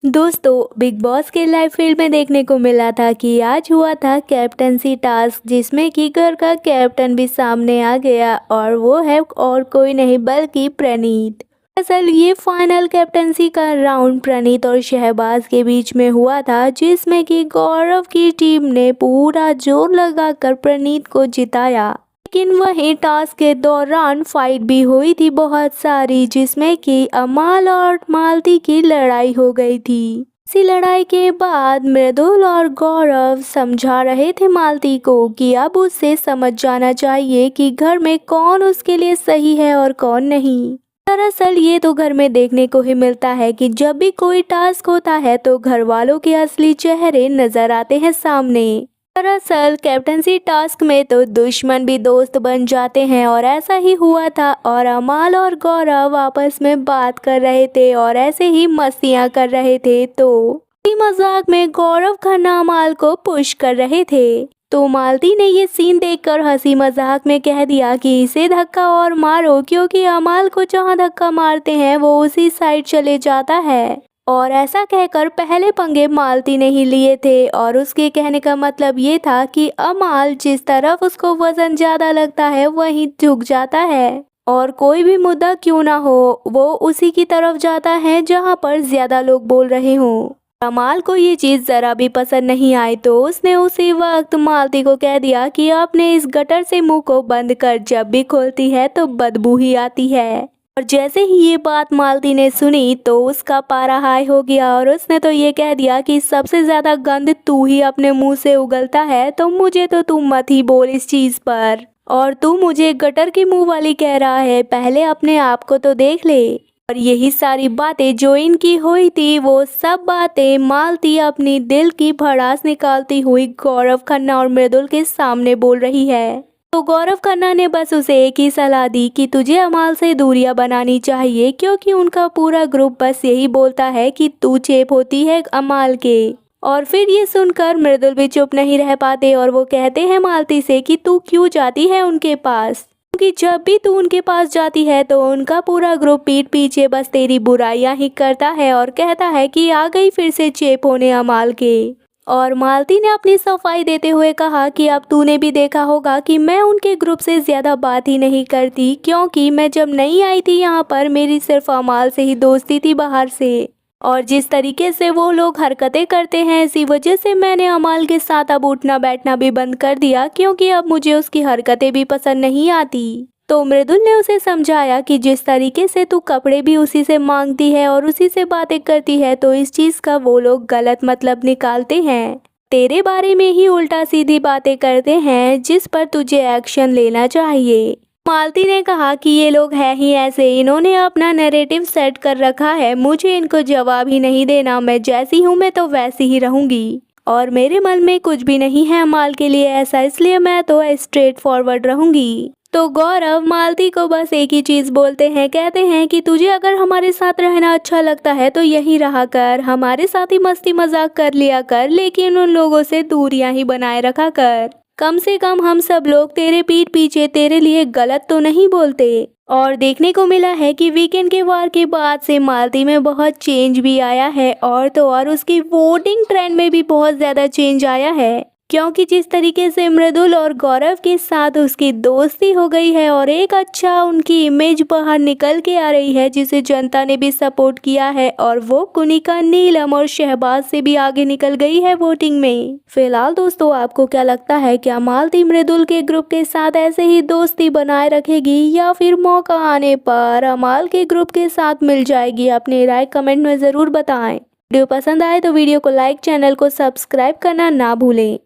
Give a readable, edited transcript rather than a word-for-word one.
दोस्तों, big boss के live field में देखने को मिला था कि आज हुआ था कैप्टनसी टास्क, जिसमें कि घर का कैप्टन भी सामने आ गया और वो है और कोई नहीं बल्कि प्रणीत। दरअसल ये फाइनल कैप्टनसी का राउंड प्रणीत और शहबाज के बीच में हुआ था, जिसमें कि गौरव की टीम ने पूरा जोर लगाकर प्रणीत को जिताया। लेकिन वहीं टास्क के दौरान फाइट भी हुई थी बहुत सारी, जिसमें कि अमाल और मालती की लड़ाई हो गई थी। इसी लड़ाई के बाद मृदुल और गौरव समझा रहे थे मालती को कि अब उससे समझ जाना चाहिए कि घर में कौन उसके लिए सही है और कौन नहीं। दरअसल ये तो घर में देखने को ही मिलता है कि जब भी कोई टास्क होता है तो घर वालों के असली चेहरे नजर आते हैं सामने। दरअसल कैप्टनसी टास्क में तो दुश्मन भी दोस्त बन जाते हैं और ऐसा ही हुआ था और अमाल और गौरव आपस में बात कर रहे थे और ऐसे ही मस्तियां कर रहे थे। तो इसी मजाक में गौरव खन्ना अमाल को पुश कर रहे थे। तो मालती ने ये सीन देखकर हंसी मजाक में कह दिया कि इसे धक्का और मारो, क्योंकि अमाल को जहां धक्का मारते हैं वो उसी साइड चले जाता है। और ऐसा कहकर पहले पंगे मालती ने ही लिए थे और उसके कहने का मतलब ये था कि अमाल जिस तरफ उसको वजन ज्यादा लगता है वहीं झुक जाता है और कोई भी मुद्दा क्यों ना हो वो उसी की तरफ जाता है जहां पर ज्यादा लोग बोल रहे हों। अमाल को ये चीज जरा भी पसंद नहीं आई तो उसने उसी वक्त मालती को कह दिया कि अपने इस गटर से मुंह को बंद कर, जब भी खोलती है तो बदबू ही आती है। और जैसे ही ये बात मालती ने सुनी तो उसका पारा हाई हो गया और उसने तो ये कह दिया कि सबसे ज्यादा गंद तू ही अपने मुंह से उगलता है, तो मुझे तो तू मत ही बोल इस चीज पर। और तू मुझे गटर की मुंह वाली कह रहा है, पहले अपने आप को तो देख ले। और यही सारी बातें जो इनकी हुई थी वो सब बातें मालती अपनी दिल की भड़ास निकालती हुई गौरव खन्ना और मृदुल के सामने बोल रही है। तो गौरव खन्ना ने बस उसे एक ही सलाह दी कि तुझे अमाल से दूरियां बनानी चाहिए, क्योंकि उनका पूरा ग्रुप बस यही बोलता है कि तू चेप होती है अमाल के। और फिर ये सुनकर मृदुल भी चुप नहीं रह पाते और वो कहते हैं मालती से कि तू क्यों जाती है उनके पास, क्योंकि जब भी तू उनके पास जाती है तो उनका पूरा ग्रुप पीठ पीछे बस तेरी बुराइयां ही करता है और कहता है कि आ गई फिर से चेप होने अमाल के। और मालती ने अपनी सफाई देते हुए कहा कि अब तूने भी देखा होगा कि मैं उनके ग्रुप से ज्यादा बात ही नहीं करती, क्योंकि मैं जब नहीं आई थी यहाँ पर मेरी सिर्फ अमाल से ही दोस्ती थी बाहर से। और जिस तरीके से वो लोग हरकतें करते हैं इसी वजह से मैंने अमाल के साथ अब उठना बैठना भी बंद कर दिया, क्योंकि अब मुझे उसकी हरकतें भी पसंद नहीं आती। तो मृदुल ने उसे समझाया कि जिस तरीके से तू कपड़े भी उसी से मांगती है और उसी से बातें करती है तो इस चीज का वो लोग गलत मतलब निकालते हैं, तेरे बारे में ही उल्टा सीधी बातें करते हैं, जिस पर तुझे एक्शन लेना चाहिए। मालती ने कहा कि ये लोग हैं ही ऐसे, इन्होंने अपना नैरेटिव सेट कर रखा है, मुझे इनको जवाब ही नहीं देना, मैं जैसी हूँ मैं तो वैसी ही रहूंगी और मेरे मन में कुछ भी नहीं है अमाल के लिए ऐसा, इसलिए मैं तो स्ट्रेट फॉरवर्ड रहूंगी। तो गौरव मालती को बस एक ही चीज बोलते हैं, कहते हैं कि तुझे अगर हमारे साथ रहना अच्छा लगता है तो यहीं रहा कर, हमारे साथ ही मस्ती मजाक कर लिया कर, लेकिन उन लोगों से दूरियां ही बनाए रखा कर। कम से कम हम सब लोग तेरे पीठ पीछे तेरे लिए गलत तो नहीं बोलते। और देखने को मिला है कि वीकेंड के वार के बाद से मालती में बहुत चेंज भी आया है और तो और उसकी वोटिंग ट्रेंड में भी बहुत ज़्यादा चेंज आया है, क्योंकि जिस तरीके से मृदुल और गौरव के साथ उसकी दोस्ती हो गई है और एक अच्छा उनकी इमेज बाहर निकल के आ रही है, जिसे जनता ने भी सपोर्ट किया है और वो कुनिका, नीलम और शहबाज से भी आगे निकल गई है वोटिंग में। फिलहाल दोस्तों, आपको क्या लगता है, क्या मालती मृदुल के ग्रुप के साथ ऐसे ही दोस्ती बनाए रखेगी या फिर मौका आने पर अमाल के ग्रुप के साथ मिल जाएगी? अपनी राय कमेंट में ज़रूर बताएं। वीडियो पसंद आए तो वीडियो को लाइक, चैनल को सब्सक्राइब करना ना भूलें।